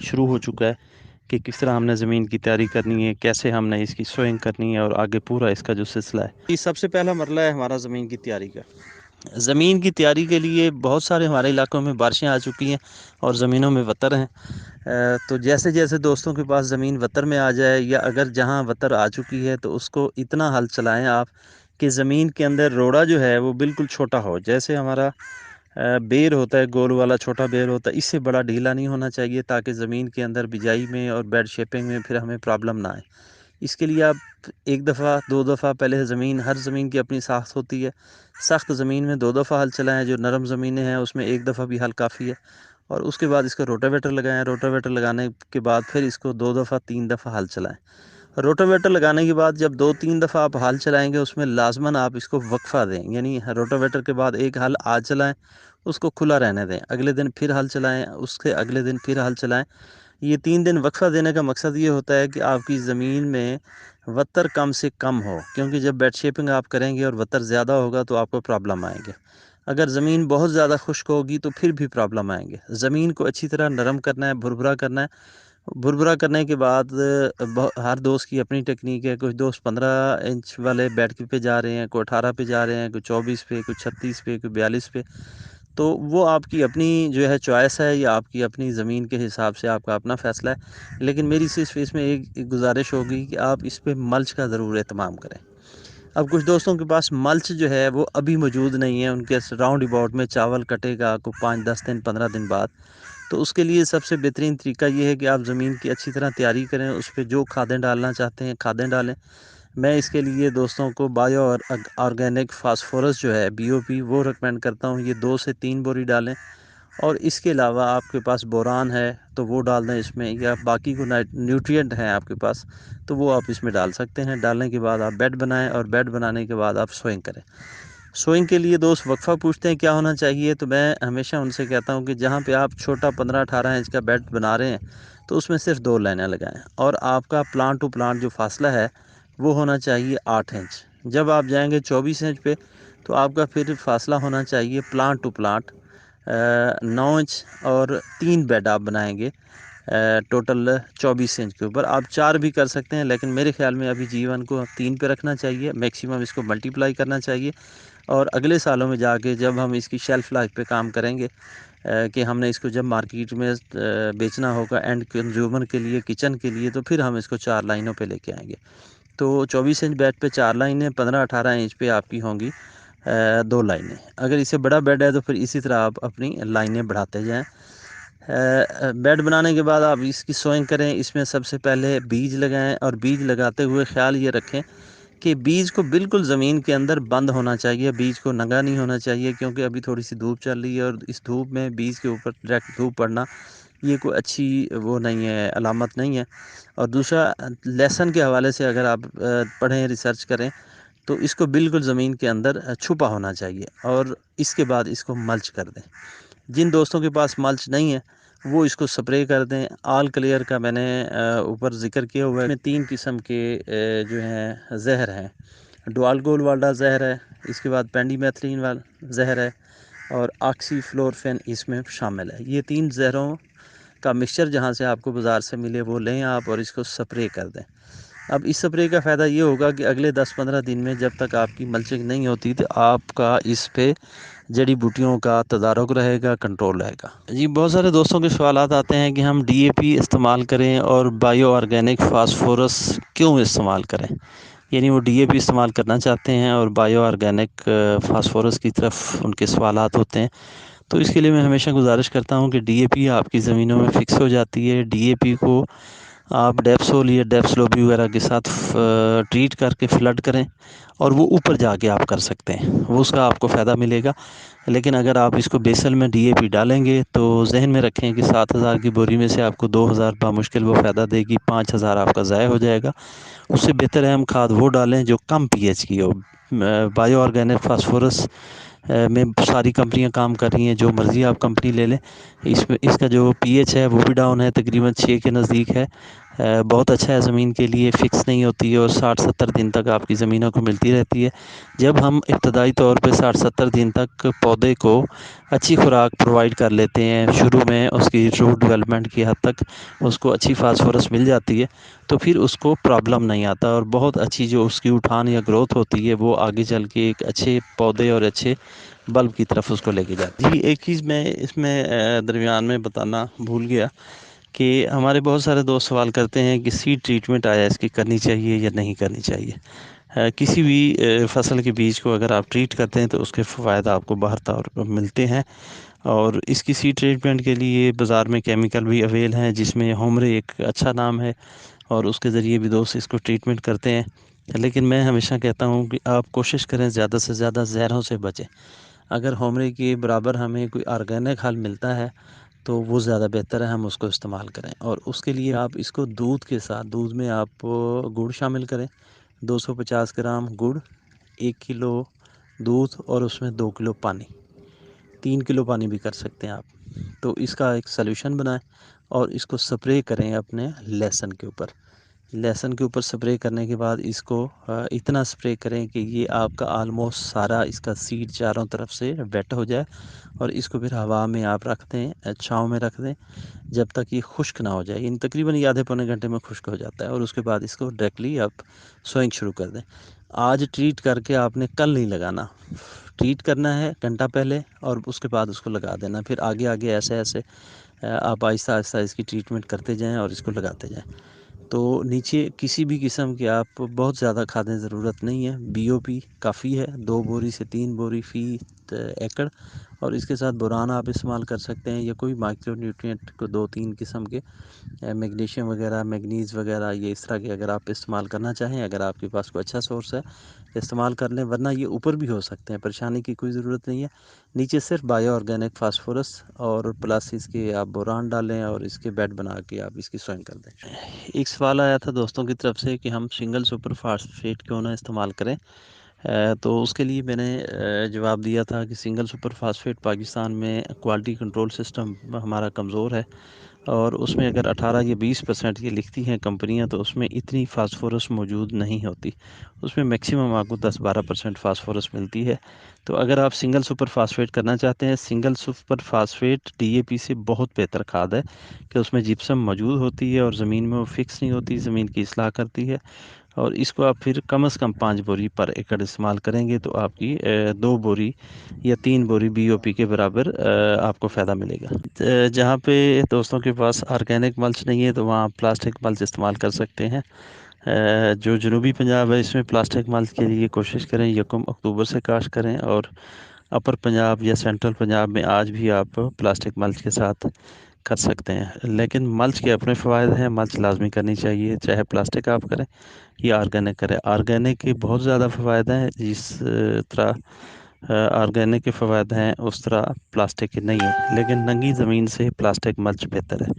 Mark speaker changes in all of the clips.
Speaker 1: شروع ہو چکا ہے کہ کس طرح ہم نے زمین کی تیاری کرنی ہے، کیسے ہم نے اس کی سوئنگ کرنی ہے اور آگے پورا اس کا جو سلسلہ ہے۔ یہ سب سے پہلا مرحلہ ہے ہمارا زمین کی تیاری کا۔ زمین کی تیاری کے لیے بہت سارے ہمارے علاقوں میں بارشیں آ چکی ہیں اور زمینوں میں وتر ہیں۔ تو جیسے جیسے دوستوں کے پاس زمین وتر میں آ جائے، یا اگر جہاں وتر آ چکی ہے تو اس کو اتنا ہل چلائیں آپ کہ زمین کے اندر روڑا جو ہے وہ بالکل چھوٹا ہو۔ جیسے ہمارا بیر ہوتا ہے، گول والا چھوٹا بیر ہوتا ہے، اس سے بڑا ڈھیلا نہیں ہونا چاہیے، تاکہ زمین کے اندر بجائی میں اور بیڈ شیپنگ میں پھر ہمیں پرابلم نہ آئے۔ اس کے لیے آپ ایک دفعہ دو دفعہ پہلے ہر زمین کی اپنی ساخت ہوتی ہے۔ سخت زمین میں 2 دفعہ ہل چلائیں، جو نرم زمینیں ہیں اس میں 1 دفعہ بھی ہل کافی ہے، اور اس کے بعد اس کو روٹاویٹر لگائیں۔ روٹاویٹر لگانے کے بعد پھر اس کو 2 دفعہ 3 دفعہ ہل چلائیں۔ روٹاویٹر لگانے کے بعد جب 2 3 دفعہ آپ ہل چلائیں گے، اس میں لازماً آپ اس کو وقفہ دیں، یعنی روٹاویٹر کے بعد ایک ہل آج چلائیں، اس کو کھلا رہنے دیں، اگلے دن پھر ہل چلائیں، اس کے اگلے دن پھر ہل چلائیں۔ یہ 3 دن وقفہ دینے کا مقصد یہ ہوتا ہے کہ آپ کی زمین میں وتر کم سے کم ہو، کیونکہ جب بیڈ شیپنگ آپ کریں گے اور وتر زیادہ ہوگا تو آپ کو پرابلم آئیں گے۔ اگر زمین بہت زیادہ خشک ہوگی تو پھر بھی پرابلم آئیں گے۔ زمین کو اچھی طرح نرم کرنا ہے، بھربھرا کرنا ہے۔ بھربھرا کرنے کے بعد ہر دوست کی اپنی ٹیکنیک ہے۔ کچھ دوست 15 انچ والے بیڈ پہ جا رہے ہیں، کوئی 18 پہ جا رہے ہیں، کوئی 24 پہ، کوئی 36 پہ، کوئی 42 پہ۔ تو وہ آپ کی اپنی جو ہے چوائس ہے، یا آپ کی اپنی زمین کے حساب سے آپ کا اپنا فیصلہ ہے، لیکن میری صرف اس میں ایک گزارش ہوگی کہ آپ اس پہ ملچ کا ضرور اہتمام کریں۔ اب کچھ دوستوں کے پاس ملچ جو ہے وہ ابھی موجود نہیں ہے، ان کے راؤنڈ اباؤٹ میں چاول کٹے گا کو 5 10 دن 15 دن بعد۔ تو اس کے لیے سب سے بہترین طریقہ یہ ہے کہ آپ زمین کی اچھی طرح تیاری کریں، اس پہ جو کھادیں ڈالنا چاہتے ہیں کھادیں ڈالیں۔ میں اس کے لیے دوستوں کو بایو اور آرگینک فاسفورس جو ہے BOP وہ ریکمینڈ کرتا ہوں، یہ 2 سے 3 بوری ڈالیں۔ اور اس کے علاوہ آپ کے پاس بوران ہے تو وہ ڈال دیں اس میں، یا باقی کو نیوٹرینٹ ہیں آپ کے پاس تو وہ آپ اس میں ڈال سکتے ہیں۔ ڈالنے کے بعد آپ بیڈ بنائیں، اور بیڈ بنانے کے بعد آپ سوئنگ کریں۔ سوئنگ کے لیے دوست وقفہ پوچھتے ہیں کیا ہونا چاہیے، تو میں ہمیشہ ان سے کہتا ہوں کہ جہاں پہ آپ چھوٹا 15 18 انچ کا بیڈ بنا رہے ہیں تو اس میں صرف 2 لائنیں لگائیں، اور آپ کا پلانٹ ٹو پلانٹ جو فاصلہ ہے وہ ہونا چاہیے 8 انچ۔ جب آپ جائیں گے 24 انچ پہ تو آپ کا پھر فاصلہ ہونا چاہیے پلانٹ ٹو پلانٹ 9 انچ، اور 3 بیڈ آپ بنائیں گے ٹوٹل 24 انچ کے اوپر۔ آپ 4 بھی کر سکتے ہیں، لیکن میرے خیال میں ابھی G1 کو 3 پہ رکھنا چاہیے، میکسیمم اس کو ملٹیپلائی کرنا چاہیے۔ اور اگلے سالوں میں جا کے جب ہم اس کی شیلف لائف پہ کام کریں گے، کہ ہم نے اس کو جب مارکیٹ میں بیچنا ہوگا اینڈ کنزیومر کے لیے، کچن کے لیے، تو پھر ہم اس کو 4 لائنوں پہ لے کے آئیں گے۔ تو 24 انچ بیڈ پہ 4 لائنیں، 15 18 انچ پہ آپ کی ہوں گی 2 لائنیں۔ اگر اس سے بڑا بیڈ ہے تو پھر اسی طرح آپ اپنی لائنیں بڑھاتے جائیں۔ بیڈ بنانے کے بعد آپ اس کی سوئنگ کریں۔ اس میں سب سے پہلے بیج لگائیں، اور بیج لگاتے ہوئے خیال یہ رکھیں کہ بیج کو بالکل زمین کے اندر بند ہونا چاہیے، بیج کو ننگا نہیں ہونا چاہیے، کیونکہ ابھی تھوڑی سی دھوپ چل رہی ہے، اور اس دھوپ میں بیج کے اوپر ڈائریکٹ دھوپ پڑنا یہ کوئی اچھی وہ نہیں ہے، علامت نہیں ہے۔ اور دوسرا، لیسن کے حوالے سے اگر آپ پڑھیں، ریسرچ کریں، تو اس کو بالکل زمین کے اندر چھپا ہونا چاہیے، اور اس کے بعد اس کو ملچ کر دیں۔ جن دوستوں کے پاس ملچ نہیں ہے وہ اس کو سپرے کر دیں۔ آل کلیئر کا میں نے اوپر ذکر کیا ہوا ہے، میں 3 قسم کے جو ہیں زہر ہیں۔ ڈوال گول والا زہر ہے، اس کے بعد پینڈی میتھلین والا زہر ہے، اور آکسی فلورفین اس میں شامل ہے۔ یہ 3 زہروں کا مکسچر جہاں سے آپ کو بازار سے ملے وہ لیں آپ، اور اس کو سپرے کر دیں۔ اب اس سپرے کا فائدہ یہ ہوگا کہ اگلے 10 15 دن میں جب تک آپ کی ملچنگ نہیں ہوتی تو آپ کا اس پہ جڑی بوٹیوں کا تدارک رہے گا، کنٹرول رہے گا۔ جی، بہت سارے دوستوں کے سوالات آتے ہیں کہ ہم DAP استعمال کریں اور بایو آرگینک فاسفورس کیوں استعمال کریں، یعنی وہ DAP استعمال کرنا چاہتے ہیں اور بایو آرگینک فاسفورس کی طرف ان کے سوالات ہوتے ہیں۔ تو اس کے لیے میں ہمیشہ گزارش کرتا ہوں کہ DAP آپ کی زمینوں میں فکس ہو جاتی ہے۔ DAP کو آپ ڈیپسول یا ڈیپسلوبی وغیرہ کے ساتھ ٹریٹ کر کے فلڈ کریں، اور وہ اوپر جا کے آپ کر سکتے ہیں، وہ اس کا آپ کو فائدہ ملے گا۔ لیکن اگر آپ اس کو بیسل میں DAP ڈالیں گے تو ذہن میں رکھیں کہ 7,000 کی بوری میں سے آپ کو 2,000 بمشکل وہ فائدہ دے گی، 5,000 آپ کا ضائع ہو جائے گا۔ اس سے بہتر ہے ہم کھاد وہ ڈالیں جو کم pH کی ہو۔ بایو آرگینک فاسفورس میں ساری کمپنیاں کام کر رہی ہیں، جو مرضی آپ کمپنی لے لیں، اس کا جو pH ہے وہ بھی ڈاؤن ہے، تقریباً 6 کے نزدیک ہے، بہت اچھا ہے زمین کے لیے، فکس نہیں ہوتی ہے اور 60-70 دن تک آپ کی زمینوں کو ملتی رہتی ہے۔ جب ہم ابتدائی طور پہ 60-70 دن تک پودے کو اچھی خوراک پرووائڈ کر لیتے ہیں، شروع میں اس کی روٹ ڈیولپمنٹ کی حد تک اس کو اچھی فاسفورس مل جاتی ہے، تو پھر اس کو پرابلم نہیں آتا اور بہت اچھی جو اس کی اٹھان یا گروتھ ہوتی ہے وہ آگے چل کے ایک اچھے پودے اور اچھے بلب کی طرف اس کو لے کے جاتی ہے۔ جی ایک چیز میں اس میں درمیان میں بتانا بھول گیا کہ ہمارے بہت سارے دوست سوال کرتے ہیں کہ سیڈ ٹریٹمنٹ آیا اس کی کرنی چاہیے یا نہیں کرنی چاہیے۔ کسی بھی فصل کے بیج کو اگر آپ ٹریٹ کرتے ہیں تو اس کے فوائد آپ کو باہر طور پر ملتے ہیں، اور اس کی سیڈ ٹریٹمنٹ کے لیے بازار میں کیمیکل بھی اویل ہیں، جس میں ہومرے ایک اچھا نام ہے اور اس کے ذریعے بھی دوست اس کو ٹریٹمنٹ کرتے ہیں۔ لیکن میں ہمیشہ کہتا ہوں کہ آپ کوشش کریں زیادہ سے زیادہ زہروں سے بچیں۔ اگر ہومرے کے برابر ہمیں کوئی آرگینک کھاد ملتا ہے تو وہ زیادہ بہتر ہے، ہم اس کو استعمال کریں۔ اور اس کے لیے آپ اس کو دودھ کے ساتھ، دودھ میں آپ گڑ شامل کریں، 250 گرام گڑ، 1 کلو دودھ اور اس میں 2 کلو پانی، 3 کلو پانی بھی کر سکتے ہیں آپ، تو اس کا ایک سلیوشن بنائیں اور اس کو سپرے کریں اپنے لہسن کے اوپر۔ لہسن کے اوپر سپرے کرنے کے بعد اس کو اتنا سپرے کریں کہ یہ آپ کا آلموسٹ سارا اس کا سیڈ چاروں طرف سے ویٹ ہو جائے، اور اس کو پھر ہوا میں آپ رکھ دیں، چھاؤں میں رکھ دیں جب تک یہ خشک نہ ہو جائے۔ تقریباً آدھے پونے گھنٹے میں خشک ہو جاتا ہے، اور اس کے بعد اس کو ڈائریکٹلی آپ سوئنگ شروع کر دیں۔ آج ٹریٹ کر کے آپ نے کل نہیں لگانا، ٹریٹ کرنا ہے گھنٹہ پہلے اور اس کے بعد اس کو لگا دینا، پھر آگے آگے ایسے ایسے آپ آہستہ آہستہ اس کی ٹریٹمنٹ کرتے جائیں اور اس کو لگاتے جائیں۔ تو نیچے کسی بھی قسم کے آپ بہت زیادہ کھادیں ضرورت نہیں ہے، بی او پی کافی ہے، 2 بوری سے 3 بوری فی ایکڑ، اور اس کے ساتھ بوران آپ استعمال کر سکتے ہیں، یا کوئی مائکرو نیوٹرینٹ کو 2-3 قسم کے میگنیشیم وغیرہ، میگنیز وغیرہ، یہ اس طرح کے اگر آپ استعمال کرنا چاہیں، اگر آپ کے پاس کوئی اچھا سورس ہے استعمال کر لیں، ورنہ یہ اوپر بھی ہو سکتے ہیں، پریشانی کی کوئی ضرورت نہیں ہے۔ نیچے صرف بایو آرگینک فاسفورس اور پلس اس کے آپ بوران ڈالیں اور اس کے بیڈ بنا کے آپ اس کی سوئنگ کر دیں۔ ایک سوال آیا تھا دوستوں کی طرف سے کہ ہم سنگل سپر فاسفیٹ کیوں نہ استعمال کریں، تو اس کے لیے میں نے جواب دیا تھا کہ سنگل سپر فاسفیٹ پاکستان میں کوالٹی کنٹرول سسٹم ہمارا کمزور ہے، اور اس میں اگر 18 یا 20% یہ لکھتی ہیں کمپنیاں تو اس میں اتنی فاسفورس موجود نہیں ہوتی، اس میں میکسیمم آپ کو 10-12% فاسفورس ملتی ہے۔ تو اگر آپ سنگل سپر فاسفیٹ کرنا چاہتے ہیں، single super phosphate D A P سے بہت بہتر کھاد ہے کہ اس میں جپسم موجود ہوتی ہے اور زمین میں وہ فکس نہیں ہوتی، زمین کی اصلاح کرتی ہے، اور اس کو آپ پھر کم از کم 5 بوری پر ایکڑ استعمال کریں گے تو آپ کی 2 بوری یا 3 بوری بی او پی کے برابر آپ کو فائدہ ملے گا۔ جہاں پہ دوستوں کے پاس آرگینک ملچ نہیں ہے تو وہاں آپ پلاسٹک ملچ استعمال کر سکتے ہیں۔ جو جنوبی پنجاب ہے اس میں پلاسٹک ملچ کے لیے کوشش کریں 1 اکتوبر سے کاشت کریں، اور اپر پنجاب یا سینٹرل پنجاب میں آج بھی آپ پلاسٹک ملچ کے ساتھ کر سکتے ہیں۔ لیکن ملچ کے اپنے فوائد ہیں، ملچ لازمی کرنی چاہیے، چاہے پلاسٹک آپ کریں یا آرگینک کریں۔ آرگینک کے بہت زیادہ فوائد ہیں، جس طرح آرگینک کے فوائد ہیں اس طرح پلاسٹک کے نہیں ہیں، لیکن ننگی زمین سے پلاسٹک ملچ بہتر ہے۔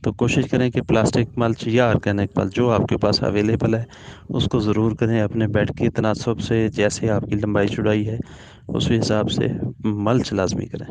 Speaker 1: تو کوشش کریں کہ پلاسٹک ملچ یا آرگینک ملچ جو آپ کے پاس اویلیبل ہے اس کو ضرور کریں، اپنے بیڈ کی تناسب سے، جیسے آپ کی لمبائی چوڑائی ہے اس حساب سے ملچ لازمی کریں۔